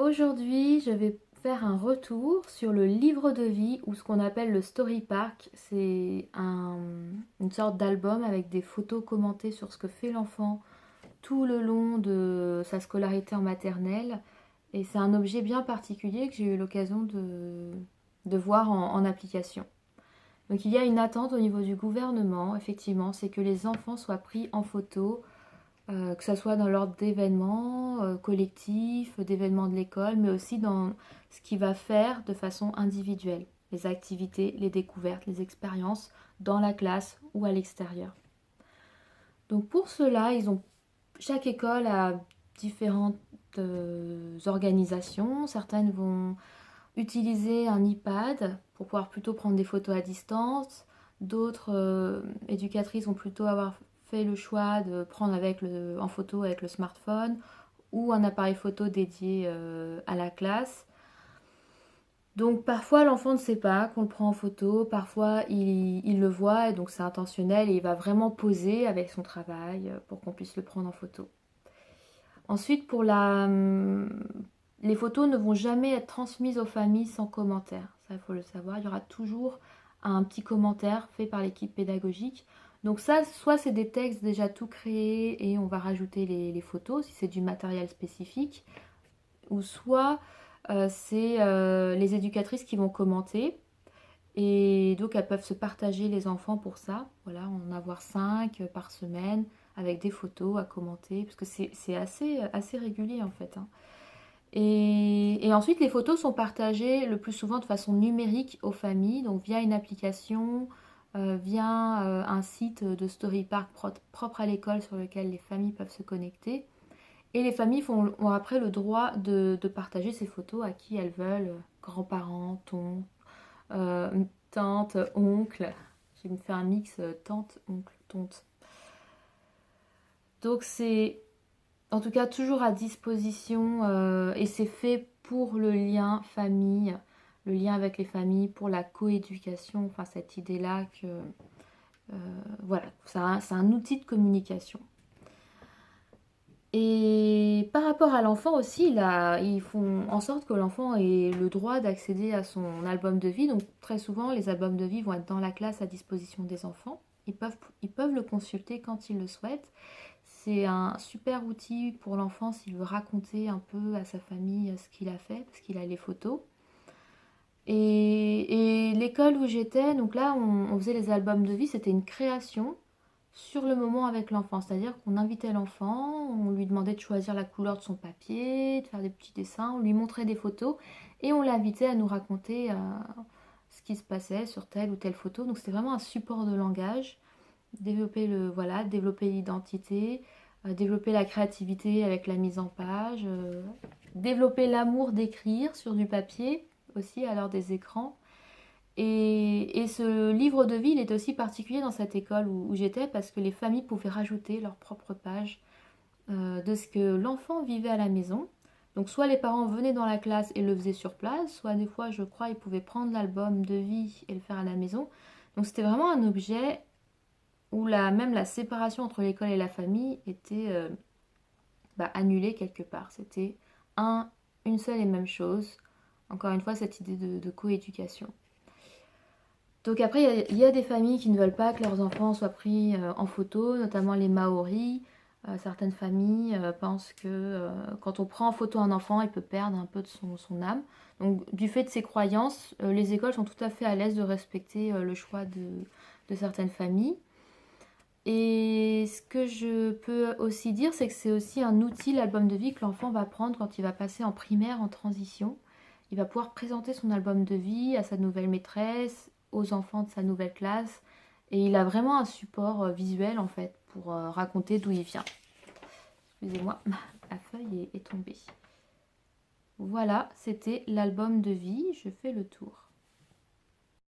Aujourd'hui, je vais faire un retour sur le livre de vie ou ce qu'on appelle le Story Park. C'est une sorte d'album avec des photos commentées sur ce que fait l'enfant tout le long de sa scolarité en maternelle. Et c'est un objet bien particulier que j'ai eu l'occasion de voir en application. Donc il y a une attente au niveau du gouvernement, effectivement, c'est que les enfants soient pris en photo que ce soit dans l'ordre d'événements collectifs, d'événements de l'école, mais aussi dans ce qu'il va faire de façon individuelle, les activités, les découvertes, les expériences dans la classe ou à l'extérieur. Donc pour cela, chaque école a différentes organisations. Certaines vont utiliser un iPad pour pouvoir plutôt prendre des photos à distance. D'autres éducatrices vont plutôt avoir fait le choix de prendre en photo avec le smartphone ou un appareil photo dédié à la classe. Donc parfois l'enfant ne sait pas qu'on le prend en photo, parfois il le voit et donc c'est intentionnel et il va vraiment poser avec son travail pour qu'on puisse le prendre en photo. Ensuite, les photos ne vont jamais être transmises aux familles sans commentaire. Ça, il faut le savoir. Il y aura toujours un petit commentaire fait par l'équipe pédagogique. Donc ça, soit c'est des textes déjà tout créés et on va rajouter les photos si c'est du matériel spécifique, ou soit c'est les éducatrices qui vont commenter. Et donc elles peuvent se partager les enfants pour ça. Voilà, en avoir 5 par semaine avec des photos à commenter, parce que c'est assez régulier en fait, hein. Et ensuite, les photos sont partagées le plus souvent de façon numérique aux familles, donc via une application, via un site de Story Park propre à l'école sur lequel les familles peuvent se connecter. Et les familles ont après le droit de partager ces photos à qui elles veulent, grands-parents, tante, oncle. J'ai fait un mix tante, oncle, tonte. Donc c'est en tout cas toujours à disposition et c'est fait pour le lien famille, le lien avec les familles, pour la coéducation, enfin cette idée-là que voilà, c'est un outil de communication. Et par rapport à l'enfant aussi, là, ils font en sorte que l'enfant ait le droit d'accéder à son album de vie. Donc très souvent, les albums de vie vont être dans la classe à disposition des enfants. Ils peuvent le consulter quand ils le souhaitent. C'est un super outil pour l'enfant s'il veut raconter un peu à sa famille ce qu'il a fait, parce qu'il a les photos. Et l'école où j'étais, donc là, on faisait les albums de vie, c'était une création sur le moment avec l'enfant. C'est-à-dire qu'on invitait l'enfant, on lui demandait de choisir la couleur de son papier, de faire des petits dessins, on lui montrait des photos et on l'invitait à nous raconter ce qui se passait sur telle ou telle photo. Donc c'était vraiment un support de langage, développer l'identité, développer la créativité avec la mise en page, développer l'amour d'écrire sur du papier aussi à l'heure des écrans. Et ce livre de vie, il est aussi particulier dans cette école où j'étais parce que les familles pouvaient rajouter leur propre page de ce que l'enfant vivait à la maison. Donc soit les parents venaient dans la classe et le faisaient sur place, soit des fois, je crois, ils pouvaient prendre l'album de vie et le faire à la maison. Donc c'était vraiment un objet où même la séparation entre l'école et la famille était annulée quelque part. C'était une seule et même chose. Encore une fois, cette idée de coéducation. Donc après, il y a des familles qui ne veulent pas que leurs enfants soient pris en photo, notamment les Maoris. Certaines familles pensent que quand on prend en photo un enfant, il peut perdre un peu de son âme. Donc du fait de ces croyances, les écoles sont tout à fait à l'aise de respecter le choix de certaines familles. Et ce que je peux aussi dire, c'est que c'est aussi un outil, l'album de vie, que l'enfant va prendre quand il va passer en primaire, en transition. Il va pouvoir présenter son album de vie à sa nouvelle maîtresse, aux enfants de sa nouvelle classe. Et il a vraiment un support visuel, en fait, pour raconter d'où il vient. Excusez-moi, la feuille est tombée. Voilà, c'était l'album de vie. Je fais le tour.